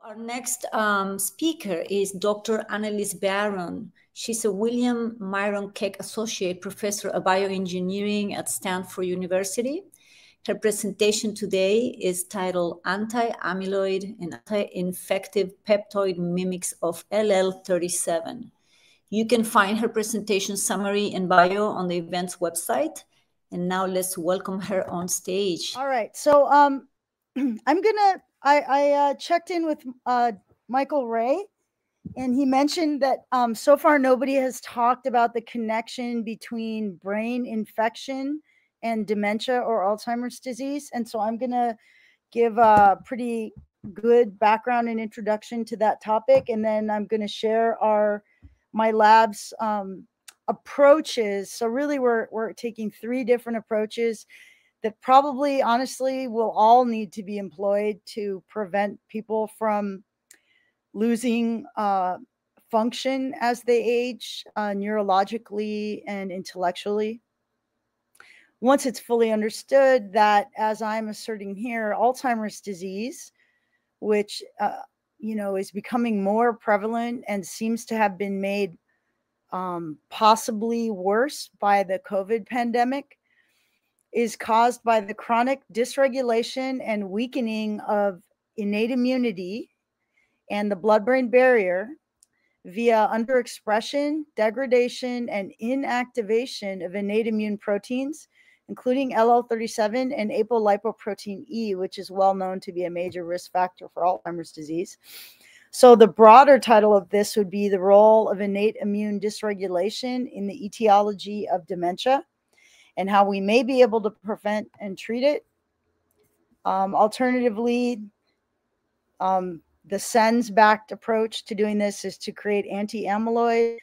Our next speaker is Dr. Annelise Barron. She's a William Myron Keck Associate Professor of Bioengineering at Stanford University. Her presentation today is titled Anti-Amyloid and Anti-Infective Peptoid Mimics of LL37. You can find her presentation summary and bio on the event's website. And now let's welcome her on stage. All right. So I checked in with Michael Ray, and he mentioned that so far nobody has talked about the connection between brain infection and dementia or Alzheimer's disease. And so I'm going to give a pretty good background and introduction to that topic. And then I'm going to share my lab's approaches. So really we're taking 3 different approaches that probably honestly will all need to be employed to prevent people from losing function as they age, neurologically and intellectually. Once it's fully understood that, as I'm asserting here, Alzheimer's disease, which is becoming more prevalent and seems to have been made possibly worse by the COVID pandemic, is caused by the chronic dysregulation and weakening of innate immunity and the blood-brain barrier via underexpression, degradation, and inactivation of innate immune proteins, including LL37 and apolipoprotein E, which is well known to be a major risk factor for Alzheimer's disease. So the broader title of this would be the role of innate immune dysregulation in the etiology of dementia and how we may be able to prevent and treat it. Alternatively, the SENS-backed approach to doing this is to create anti-amyloid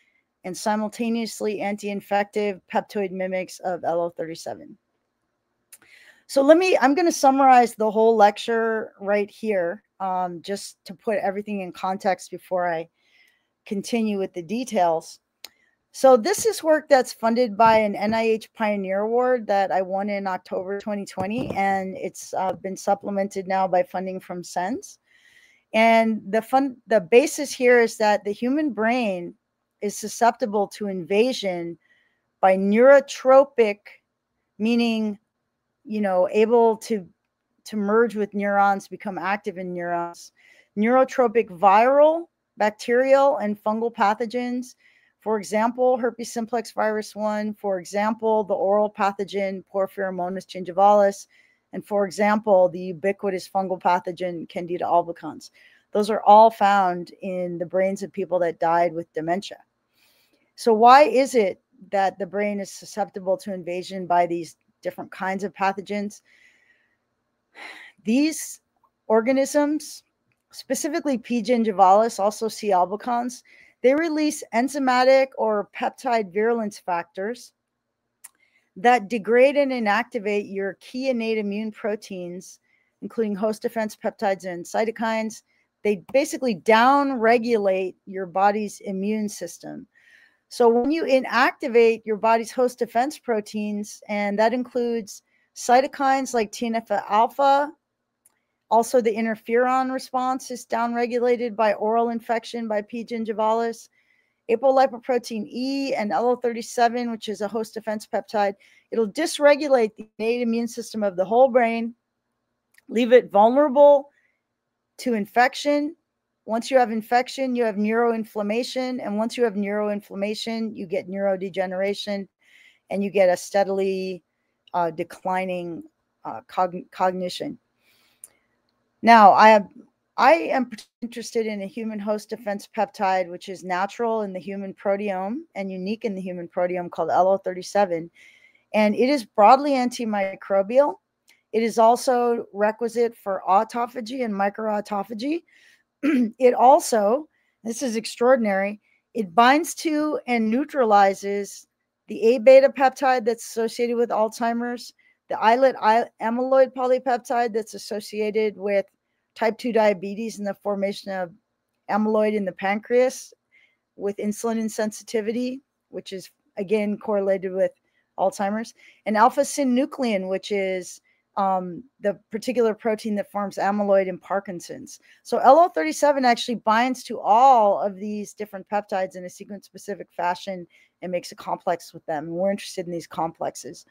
and simultaneously anti-infective peptoid mimics of LL37. So I'm going to summarize the whole lecture right here, just to put everything in context before I continue with the details. So this is work that's funded by an NIH Pioneer Award that I won in October 2020, and it's been supplemented now by funding from SENS. And the basis here is that the human brain is susceptible to invasion by neurotropic, meaning, able to merge with neurons, become active in neurons, neurotropic viral, bacterial, and fungal pathogens. For example, herpes simplex virus 1, for example, the oral pathogen Porphyromonas gingivalis, and for example, the ubiquitous fungal pathogen Candida albicans. Those are all found in the brains of people that died with dementia. So why is it that the brain is susceptible to invasion by these different kinds of pathogens? These organisms, specifically P. gingivalis, also C. albicans, they release enzymatic or peptide virulence factors that degrade and inactivate your key innate immune proteins, including host defense peptides and cytokines. They basically down-regulate your body's immune system. So when you inactivate your body's host defense proteins, and that includes cytokines like TNF-alpha, also the interferon response is downregulated by oral infection by P. gingivalis, apolipoprotein E and LL37, which is a host defense peptide. It'll dysregulate the innate immune system of the whole brain, leave it vulnerable to infection. Once you have infection, you have neuroinflammation. And once you have neuroinflammation, you get neurodegeneration and you get a steadily declining cognition. Now, I am interested in a human host defense peptide, which is natural in the human proteome and unique in the human proteome, called LL37. And it is broadly antimicrobial. It is also requisite for autophagy and microautophagy. It also, this is extraordinary, it binds to and neutralizes the ABeta peptide that's associated with Alzheimer's, the islet amyloid polypeptide that's associated with type 2 diabetes and the formation of amyloid in the pancreas with insulin insensitivity, which is again correlated with Alzheimer's, and alpha-synuclein, which is the particular protein that forms amyloid in Parkinson's. So LO37 actually binds to all of these different peptides in a sequence-specific fashion and makes a complex with them. And we're interested in these complexes.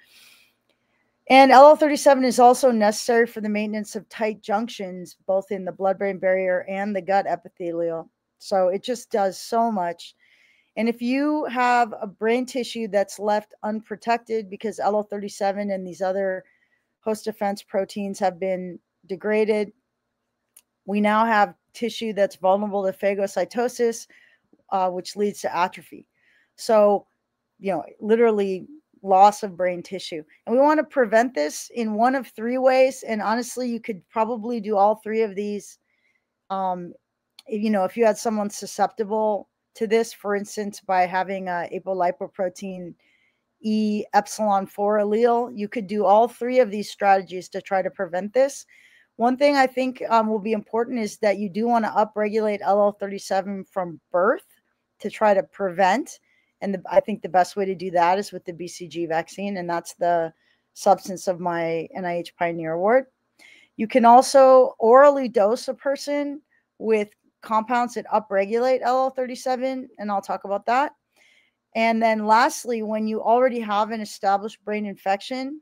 And LO37 is also necessary for the maintenance of tight junctions, both in the blood-brain barrier and the gut epithelial. So it just does so much. And if you have a brain tissue that's left unprotected because LO37 and these other host defense proteins have been degraded, we now have tissue that's vulnerable to phagocytosis, which leads to atrophy. So, literally loss of brain tissue. And we want to prevent this in one of three ways. And honestly, you could probably do all three of these. If you had someone susceptible to this, for instance, by having a apolipoprotein E epsilon 4 allele, you could do all three of these strategies to try to prevent this. One thing I think will be important is that you do want to upregulate LO37 from birth to try to prevent. And I think the best way to do that is with the BCG vaccine. And that's the substance of my NIH Pioneer Award. You can also orally dose a person with compounds that upregulate LO37. And I'll talk about that. And then lastly, when you already have an established brain infection,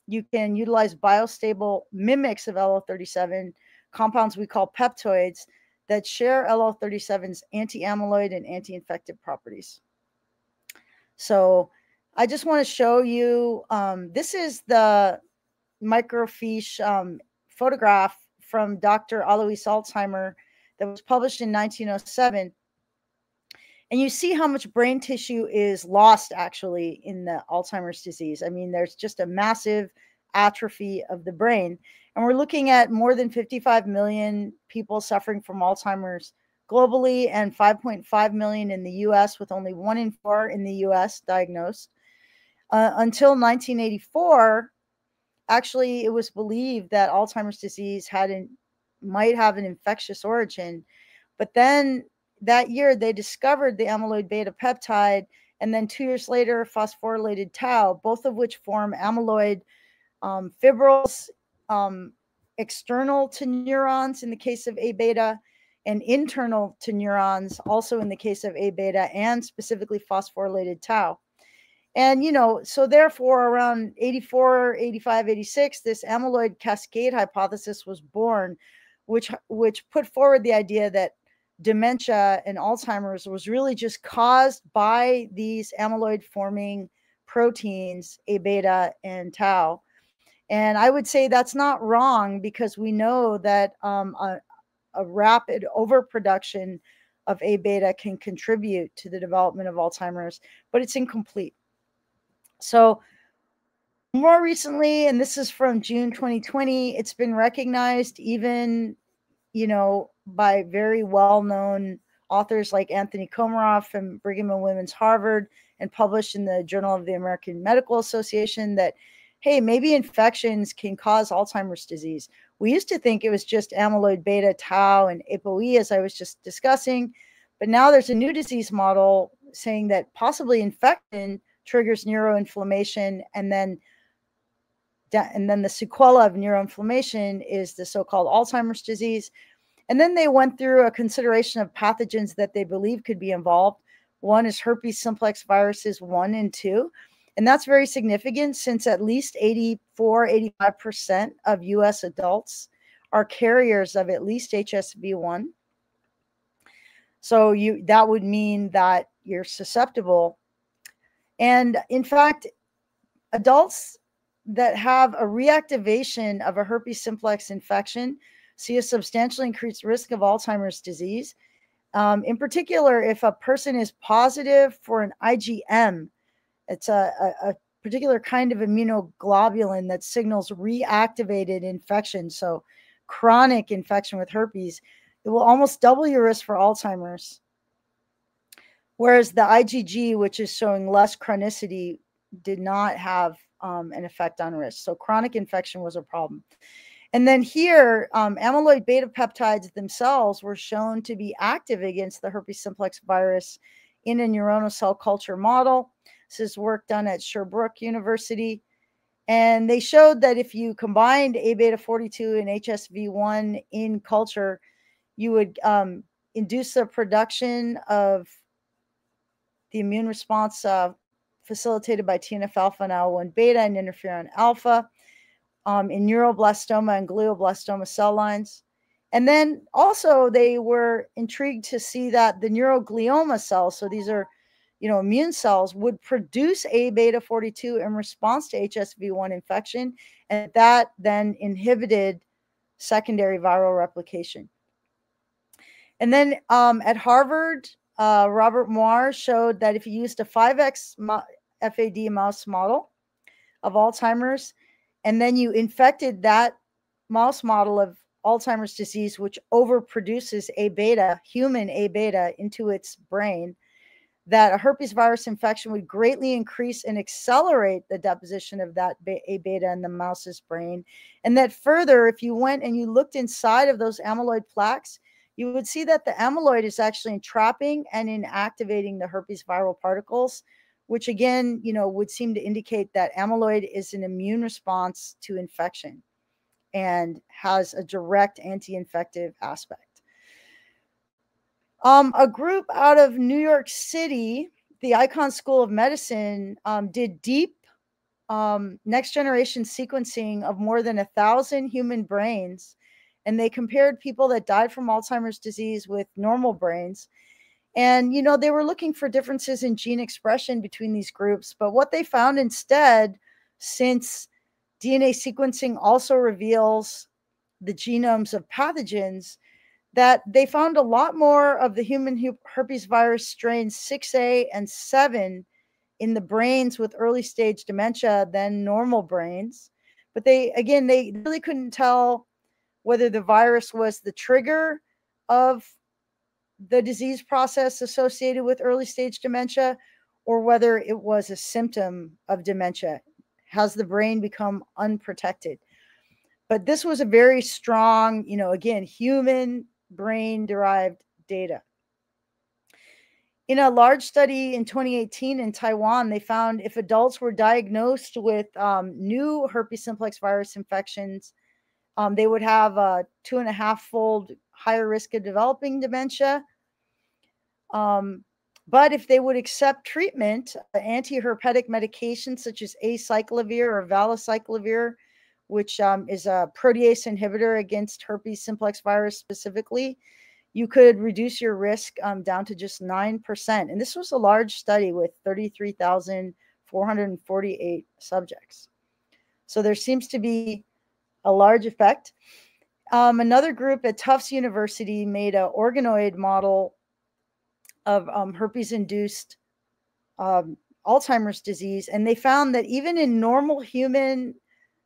you can utilize biostable mimics of LO37, compounds we call peptoids, that share LO37's anti-amyloid and anti-infective properties. So I just want to show you, this is the microfiche photograph from Dr. Annelise Alzheimer that was published in 1907. And you see how much brain tissue is lost actually in the Alzheimer's disease. I mean, there's just a massive atrophy of the brain. And we're looking at more than 55 million people suffering from Alzheimer's globally and 5.5 million in the US, with only 1 in 4 in the US diagnosed. Until 1984, actually, it was believed that Alzheimer's disease might have an infectious origin. But then that year, they discovered the amyloid beta peptide, and then 2 years later, phosphorylated tau, both of which form amyloid fibrils external to neurons in the case of ABeta, and internal to neurons also in the case of ABeta, and specifically phosphorylated tau. And, so therefore around 84, 85, 86, this amyloid cascade hypothesis was born, which put forward the idea that dementia and Alzheimer's was really just caused by these amyloid forming proteins, ABeta and tau. And I would say that's not wrong, because we know that a rapid overproduction of ABeta can contribute to the development of Alzheimer's, but it's incomplete. So more recently, and this is from June 2020, it's been recognized even, by very well-known authors like Anthony Komaroff from Brigham and Women's Harvard, and published in the Journal of the American Medical Association, that, hey, maybe infections can cause Alzheimer's disease. We used to think it was just amyloid beta, tau, and ApoE, as I was just discussing, but now there's a new disease model saying that possibly infection triggers neuroinflammation, and then the sequela of neuroinflammation is the so-called Alzheimer's disease. And then they went through a consideration of pathogens that they believe could be involved. One is herpes simplex viruses 1 and 2. And that's very significant, since at least 85% of US adults are carriers of at least HSV1. So that would mean that you're susceptible. And in fact, adults that have a reactivation of a herpes simplex infection see a substantially increased risk of Alzheimer's disease. In particular, if a person is positive for an IgM, it's a particular kind of immunoglobulin that signals reactivated infection. So chronic infection with herpes, it will almost double your risk for Alzheimer's. Whereas the IgG, which is showing less chronicity, did not have an effect on risk. So chronic infection was a problem. And then here, amyloid beta peptides themselves were shown to be active against the herpes simplex virus in a neuronal cell culture model. This is work done at Sherbrooke University. And they showed that if you combined A-beta 42 and HSV1 in culture, you would induce the production of the immune response facilitated by TNF-alpha and IL-1 beta and interferon alpha in neuroblastoma and glioblastoma cell lines. And then also they were intrigued to see that the neuroglioma cells, so these are, immune cells, would produce A-beta 42 in response to HSV1 infection, and that then inhibited secondary viral replication. And then at Harvard, Robert Moir showed that if you used a 5x FAD mouse model of Alzheimer's, and then you infected that mouse model of Alzheimer's disease, which overproduces A-beta, human A-beta, into its brain, that a herpes virus infection would greatly increase and accelerate the deposition of that A-beta in the mouse's brain. And that further, if you went and you looked inside of those amyloid plaques, you would see that the amyloid is actually entrapping and inactivating the herpes viral particles, which again, would seem to indicate that amyloid is an immune response to infection and has a direct anti-infective aspect. A group out of New York City, the Icahn School of Medicine, did deep next generation sequencing of more than 1,000 human brains. And they compared people that died from Alzheimer's disease with normal brains. And, they were looking for differences in gene expression between these groups. But what they found instead, since DNA sequencing also reveals the genomes of pathogens, that they found a lot more of the human herpes virus strains 6A and 7 in the brains with early stage dementia than normal brains. But they really couldn't tell whether the virus was the trigger of the disease process associated with early stage dementia, or whether it was a symptom of dementia. Has the brain become unprotected? But this was a very strong, again, human brain-derived data. In a large study in 2018 in Taiwan, they found if adults were diagnosed with new herpes simplex virus infections, they would have a 2.5-fold higher risk of developing dementia. But if they would accept treatment, antiherpetic medications such as acyclovir or valacyclovir, which is a protease inhibitor against herpes simplex virus specifically, you could reduce your risk down to just 9%. And this was a large study with 33,448 subjects. So there seems to be a large effect. Another group at Tufts University made an organoid model of herpes-induced Alzheimer's disease, and they found that even in normal human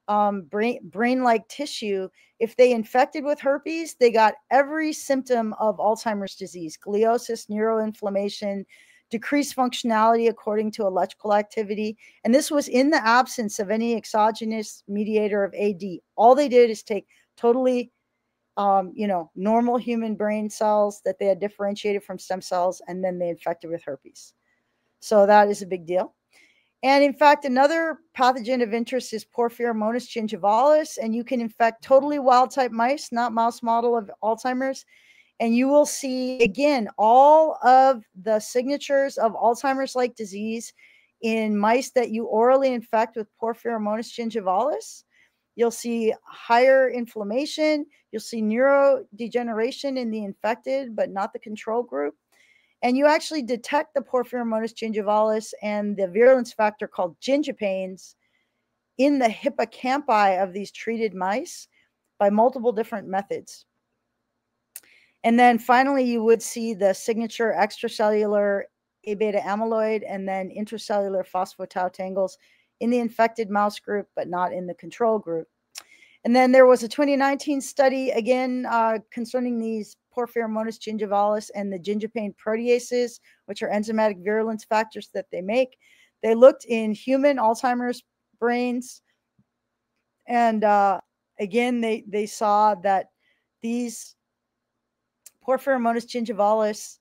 brain-like tissue, if they infected with herpes, they got every symptom of Alzheimer's disease: gliosis, neuroinflammation, decreased functionality according to electrical activity. And this was in the absence of any exogenous mediator of AD. All they did is take totally normal human brain cells that they had differentiated from stem cells, and then they infected with herpes. So that is a big deal. And in fact, another pathogen of interest is Porphyromonas gingivalis, and you can infect totally wild-type mice, not mouse model of Alzheimer's, and you will see, again, all of the signatures of Alzheimer's-like disease in mice that you orally infect with Porphyromonas gingivalis. You'll see higher inflammation. You'll see neurodegeneration in the infected, but not the control group. And you actually detect the Porphyromonas gingivalis and the virulence factor called gingipains in the hippocampi of these treated mice by multiple different methods. And then finally, you would see the signature extracellular A-beta amyloid and then intracellular phospho-tau tangles in the infected mouse group, but not in the control group. And then there was a 2019 study, again, concerning these Porphyromonas gingivalis and the gingipain proteases, which are enzymatic virulence factors that they make. They looked in human Alzheimer's brains. And again, they saw that these Porphyromonas gingivalis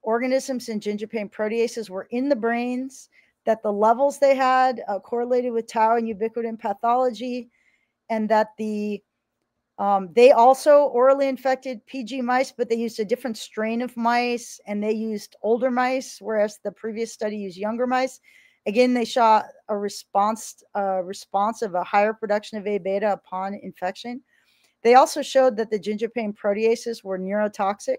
organisms and gingipain proteases were in the brains. that the levels they had correlated with tau and ubiquitin pathology, and that they also orally infected PG mice, but they used a different strain of mice, and they used older mice, whereas the previous study used younger mice. Again, they saw a response of a higher production of A-beta upon infection. They also showed that the gingipain proteases were neurotoxic,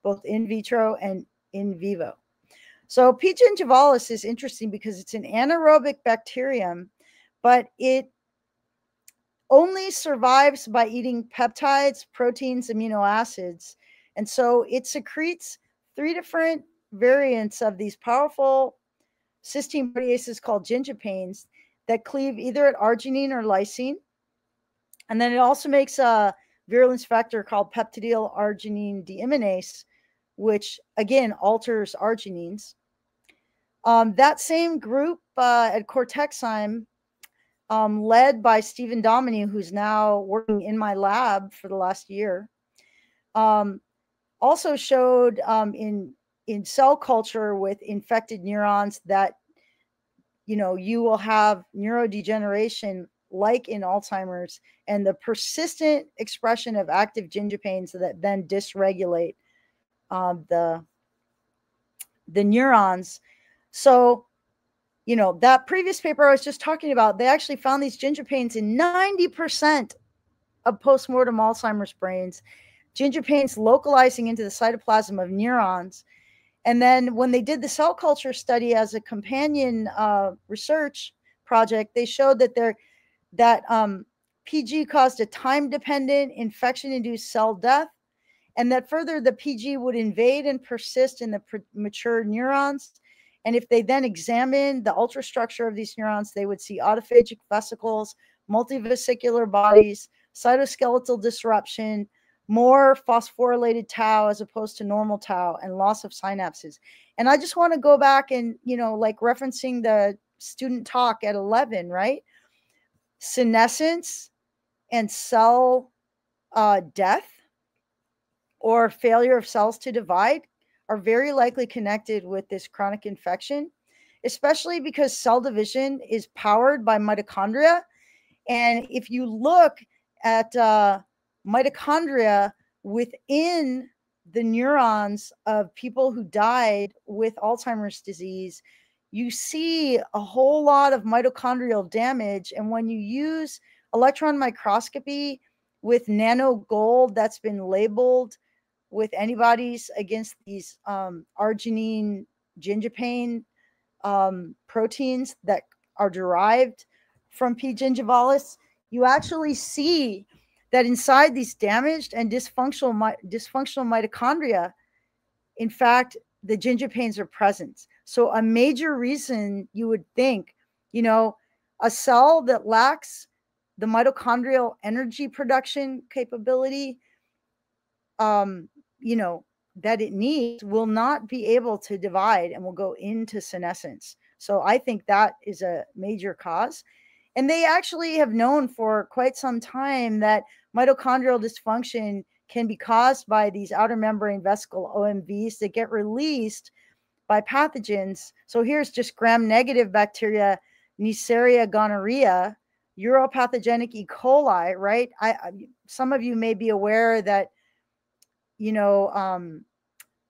both in vitro and in vivo. So P. gingivalis is interesting because it's an anaerobic bacterium, but it only survives by eating peptides, proteins, amino acids. And so it secretes 3 different variants of these powerful cysteine proteases called gingipains that cleave either at arginine or lysine. And then it also makes a virulence factor called peptidyl arginine deaminase, which again alters arginines. That same group at Cortexime, led by Stephen Dominy, who's now working in my lab for the last year, also showed in cell culture with infected neurons that, you will have neurodegeneration like in Alzheimer's, and the persistent expression of active gingipains that then dysregulate the neurons. So, that previous paper I was just talking about, they actually found these gingipains in 90% of postmortem Alzheimer's brains, gingipains localizing into the cytoplasm of neurons. And then when they did the cell culture study as a companion research project, they showed that PG caused a time-dependent infection-induced cell death, and that further the PG would invade and persist in the mature neurons. And if they then examined the ultrastructure of these neurons, they would see autophagic vesicles, multivesicular bodies, cytoskeletal disruption, more phosphorylated tau as opposed to normal tau, and loss of synapses. And I just want to go back and, like referencing the student talk at 11, right? Senescence and cell death or failure of cells to divide are very likely connected with this chronic infection, especially because cell division is powered by mitochondria. And if you look at mitochondria within the neurons of people who died with Alzheimer's disease, you see a whole lot of mitochondrial damage. And when you use electron microscopy with nano gold that's been labeled with antibodies against these arginine gingipain proteins that are derived from P. gingivalis, you actually see that inside these damaged and dysfunctional mitochondria, in fact, the gingipains are present. So a major reason you would think, a cell that lacks the mitochondrial energy production capability, that it needs will not be able to divide and will go into senescence. So I think that is a major cause. And they actually have known for quite some time that mitochondrial dysfunction can be caused by these outer membrane vesicle OMVs that get released by pathogens. So here's just gram-negative bacteria, Neisseria gonorrhea, uropathogenic E. coli, right? Some of you may be aware that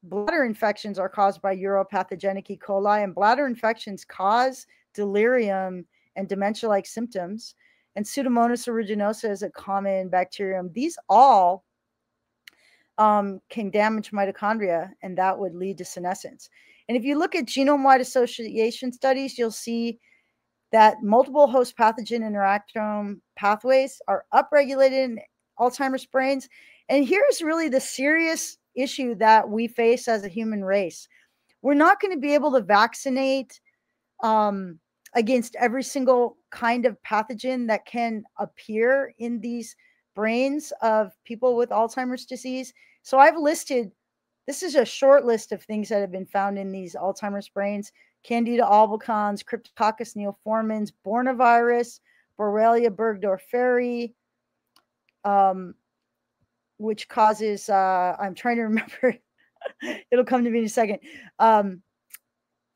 bladder infections are caused by uropathogenic E. coli, and bladder infections cause delirium and dementia-like symptoms. And Pseudomonas aeruginosa is a common bacterium. These all can damage mitochondria, and that would lead to senescence. And if you look at genome-wide association studies, you'll see that multiple host pathogen interactome pathways are upregulated in Alzheimer's brains. And here's really the serious issue that we face as a human race. We're not going to be able to vaccinate against every single kind of pathogen that can appear in these brains of people with Alzheimer's disease. So I've listed, this is a short list of things that have been found in these Alzheimer's brains: Candida albicans, Cryptococcus neoformans, Bornavirus, Borrelia burgdorferi, which causes, I'm trying to remember, it'll come to me in a second,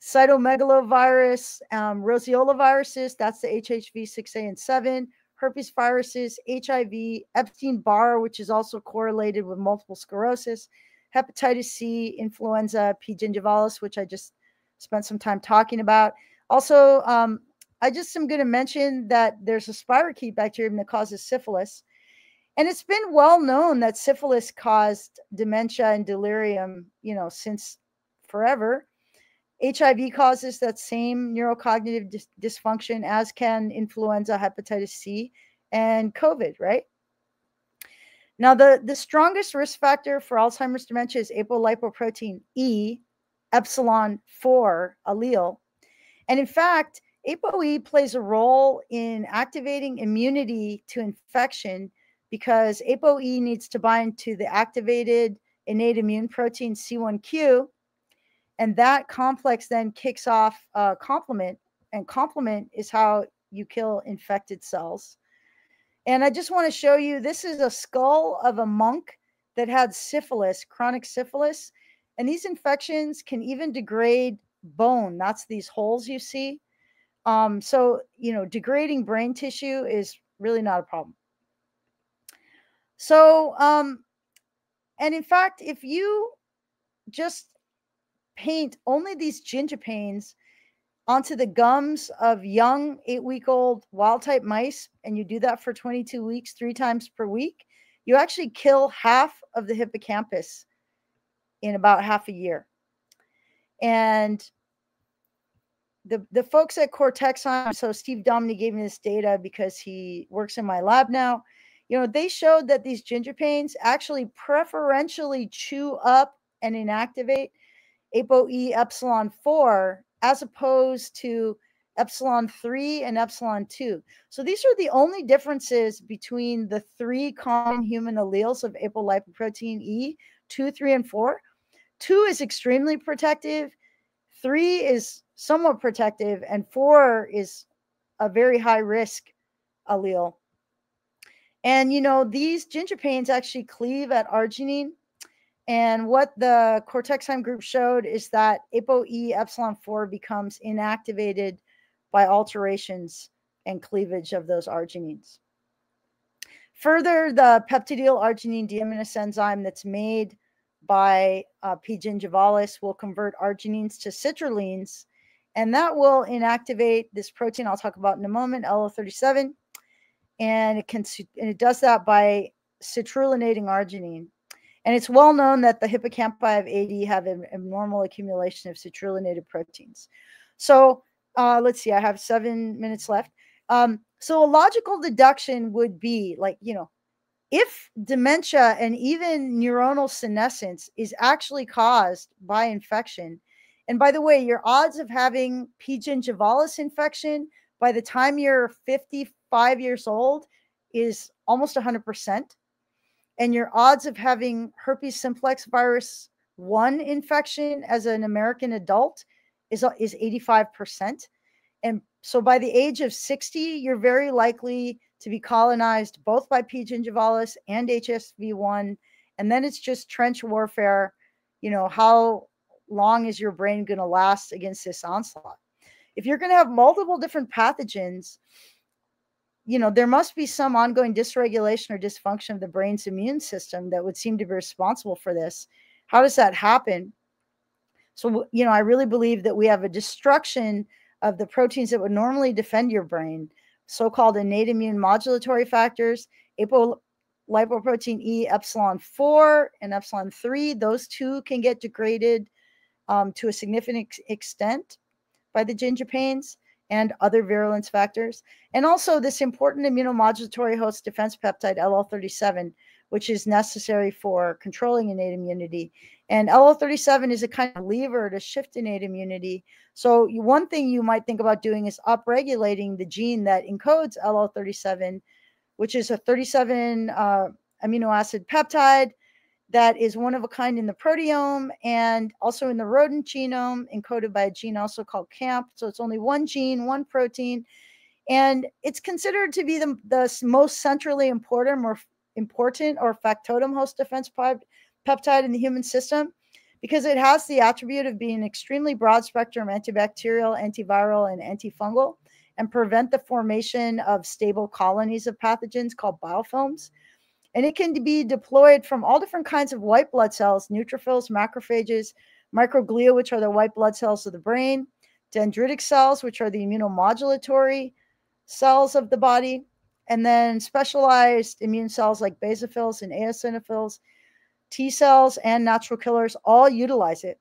cytomegalovirus, roseola viruses, that's the HHV 6A and 7, herpes viruses, HIV, Epstein-Barr, which is also correlated with multiple sclerosis, hepatitis C, influenza, P. gingivalis, which I just spent some time talking about. Also, I just am going to mention that there's a spirochete bacterium that causes syphilis. And it's been well known that syphilis caused dementia and delirium, since forever. HIV causes that same neurocognitive dysfunction, as can influenza, hepatitis C, and COVID, right? Now, the strongest risk factor for Alzheimer's dementia is apolipoprotein E, epsilon 4 allele. And in fact, ApoE plays a role in activating immunity to infection because ApoE needs to bind to the activated innate immune protein C1q, and that complex then kicks off complement, and complement is how you kill infected cells. And I just want to show you, this is a skull of a monk that had syphilis, chronic syphilis, and these infections can even degrade bone. That's these holes you see. So, degrading brain tissue is really not a problem. So, and in fact, if you just paint only these gingipanes onto the gums of young 8-week-old wild-type mice, and you do that for 22 weeks, 3 times per week, you actually kill half of the hippocampus in about half a year. And the folks at Cortexon, so Steve Dominy gave me this data because he works in my lab now, they showed that these gingipanes actually preferentially chew up and inactivate ApoE epsilon 4 as opposed to epsilon 3 and epsilon 2. So these are the only differences between the 3 common human alleles of apolipoprotein E, 2, 3, and 4. 2 is extremely protective, 3 is somewhat protective, and 4 is a very high risk allele. And these gingipanes actually cleave at arginine. And what the Cortexheim group showed is that ApoE epsilon 4 becomes inactivated by alterations and cleavage of those arginines. Further, the peptidyl arginine deaminase enzyme that's made by P. gingivalis will convert arginines to citrulline, and that will inactivate this protein I'll talk about in a moment, LO37, and it does that by citrulinating arginine. And it's well known that the hippocampi of AD have an abnormal accumulation of citrulinated proteins. So let's see, I have 7 minutes left. So a logical deduction would be if dementia and even neuronal senescence is actually caused by infection, and by the way, your odds of having P. gingivalis infection by the time you're 55 years old is almost 100%. And your odds of having herpes simplex virus 1 infection as an American adult is 85%. And so by the age of 60, you're very likely to be colonized both by P. gingivalis and HSV1. And then it's just trench warfare. How long is your brain going to last against this onslaught? If you're going to have multiple different pathogens, there must be some ongoing dysregulation or dysfunction of the brain's immune system that would seem to be responsible for this. How does that happen? So, I really believe that we have a destruction of the proteins that would normally defend your brain, so-called innate immune modulatory factors, apolipoprotein E, epsilon 4 and epsilon 3. Those 2 can get degraded to a significant extent by the gingipanes and other virulence factors. And also this important immunomodulatory host defense peptide, LL37, which is necessary for controlling innate immunity. And LL37 is a kind of lever to shift innate immunity. So one thing you might think about doing is upregulating the gene that encodes LL37, which is a 37 amino acid peptide that is one of a kind in the proteome and also in the rodent genome, encoded by a gene also called CAMP. So it's only one gene, one protein. And it's considered to be the most centrally important or factotum host defense peptide in the human system because it has the attribute of being extremely broad spectrum antibacterial, antiviral, and antifungal, and prevent the formation of stable colonies of pathogens called biofilms. And it can be deployed from all different kinds of white blood cells, neutrophils, macrophages, microglia, which are the white blood cells of the brain, dendritic cells, which are the immunomodulatory cells of the body, and then specialized immune cells like basophils and eosinophils, T cells, and natural killers all utilize it.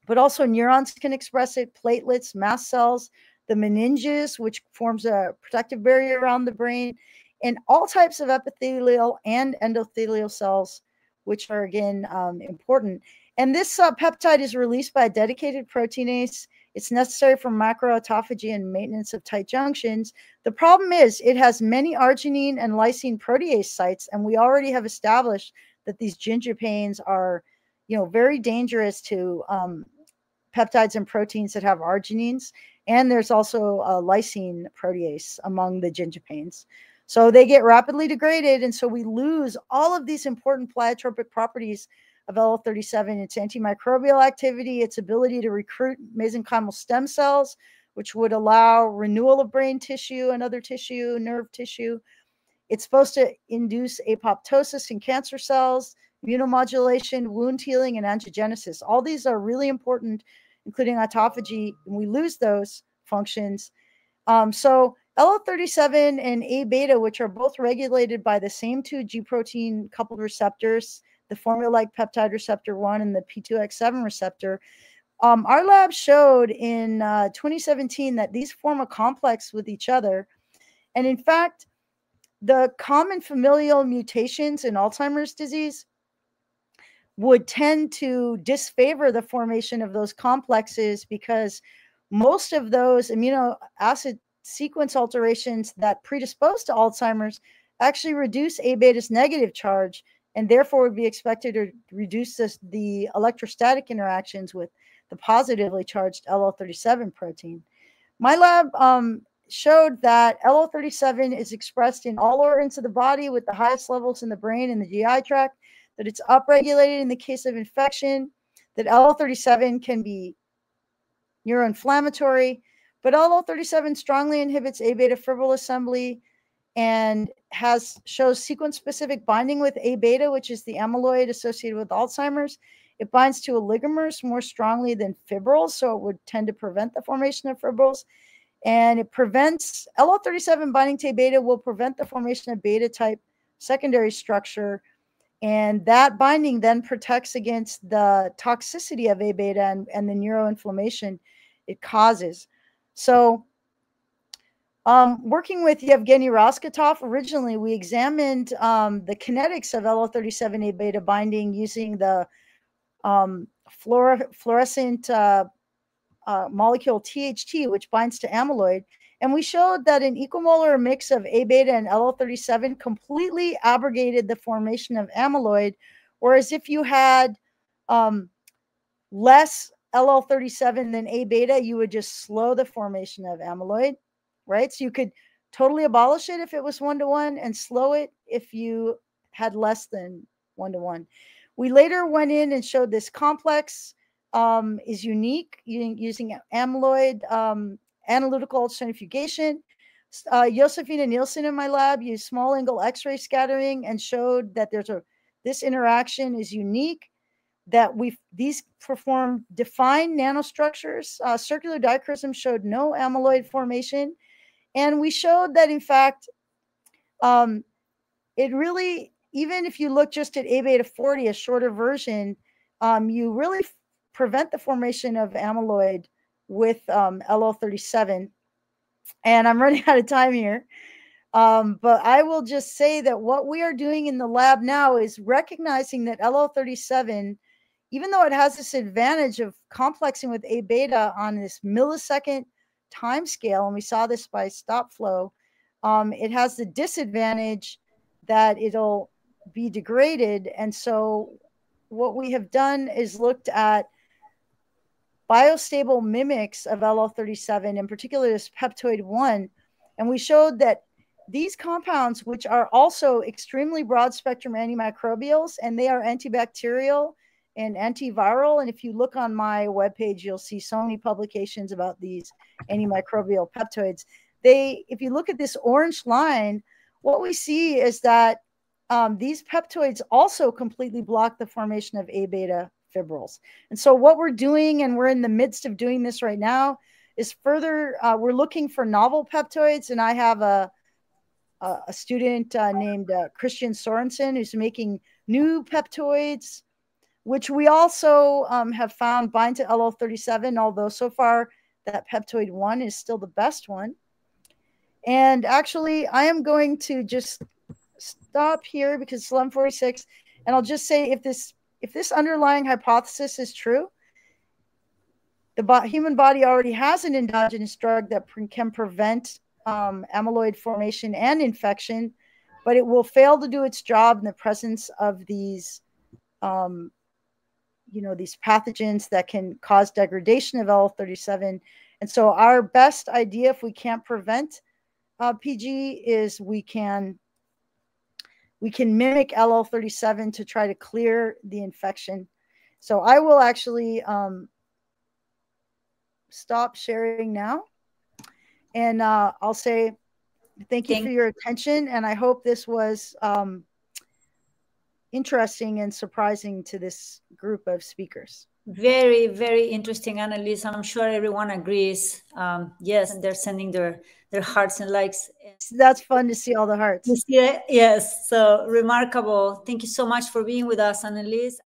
But also neurons can express it, platelets, mast cells, the meninges, which forms a protective barrier around the brain, and all types of epithelial and endothelial cells, which are, again, important. And this peptide is released by a dedicated proteinase. It's necessary for macroautophagy and maintenance of tight junctions. The problem is it has many arginine and lysine protease sites, and we already have established that these gingipanes are, very dangerous to peptides and proteins that have arginines. And there's also a lysine protease among the gingipanes. So they get rapidly degraded, and so we lose all of these important pleiotropic properties of LL37, its antimicrobial activity, its ability to recruit mesenchymal stem cells, which would allow renewal of brain tissue and other tissue, nerve tissue. It's supposed to induce apoptosis in cancer cells, immunomodulation, wound healing, and angiogenesis. All these are really important, including autophagy, and we lose those functions. So LL37 and ABeta, which are both regulated by the same two G protein coupled receptors, the formula-like peptide receptor 1 and the P2X7 receptor, our lab showed in 2017 that these form a complex with each other. And in fact, the common familial mutations in Alzheimer's disease would tend to disfavor the formation of those complexes, because most of those amino acid sequence alterations that predispose to Alzheimer's actually reduce A-beta's negative charge, and therefore would be expected to reduce the electrostatic interactions with the positively charged LL37 protein. My lab showed that LL37 is expressed in all organs of the body, with the highest levels in the brain and the GI tract, that it's upregulated in the case of infection, that LL37 can be neuroinflammatory, but LL37 strongly inhibits A-beta fibril assembly and shows sequence-specific binding with A-beta, which is the amyloid associated with Alzheimer's. It binds to oligomers more strongly than fibrils, so it would tend to prevent the formation of fibrils. And it prevents, LL37 binding to A-beta will prevent the formation of beta-type secondary structure, and that binding then protects against the toxicity of A-beta and the neuroinflammation it causes. So working with Yevgeny Raskatov, originally we examined the kinetics of LL37 A-beta binding using the fluorescent molecule THT, which binds to amyloid. And we showed that an equimolar mix of A-beta and LL37 completely abrogated the formation of amyloid, whereas if you had less LL37 than A-beta, you would just slow the formation of amyloid, right? So you could totally abolish it if it was 1-to-1 and slow it if you had less than 1-to-1. We later went in and showed this complex is unique using amyloid analytical ultracentrifugation. Josefina Nielsen in my lab used small angle X-ray scattering and showed that this interaction is unique, that these perform defined nanostructures. Circular dichroism showed no amyloid formation. And we showed that, in fact, it really, even if you look just at A-beta 40, a shorter version, you really prevent the formation of amyloid with LL37. And I'm running out of time here. But I will just say that what we are doing in the lab now is recognizing that LL37, even though it has this advantage of complexing with A-beta on this millisecond time scale, and we saw this by stop flow, it has the disadvantage that it'll be degraded. And so what we have done is looked at biostable mimics of LL37, in particular this Peptoid 1, and we showed that these compounds, which are also extremely broad spectrum antimicrobials, and they are antibacterial and antiviral. And if you look on my webpage, you'll see so many publications about these antimicrobial peptoids. If you look at this orange line, what we see is that these peptoids also completely block the formation of ABeta fibrils. And so what we're doing, and we're in the midst of doing this right now, is further, we're looking for novel peptoids. And I have a student named Christian Sorensen who's making new peptoids, which we also have found bind to LL37, although so far that peptoid 1 is still the best one. And actually, I am going to just stop here because it's 11:46, and I'll just say, if this underlying hypothesis is true, the human body already has an endogenous drug that can prevent amyloid formation and infection, but it will fail to do its job in the presence of these these pathogens that can cause degradation of LL37. And so our best idea, if we can't prevent PG, is we can mimic LL37 to try to clear the infection. So I will actually stop sharing now. And I'll say thank you for your attention. And I hope this was interesting and surprising to this group of speakers. Very, very interesting, Annelise. I'm sure everyone agrees. Yes, they're sending their hearts and likes. That's fun to see all the hearts. Yes, so remarkable. Thank you so much for being with us, Annelise.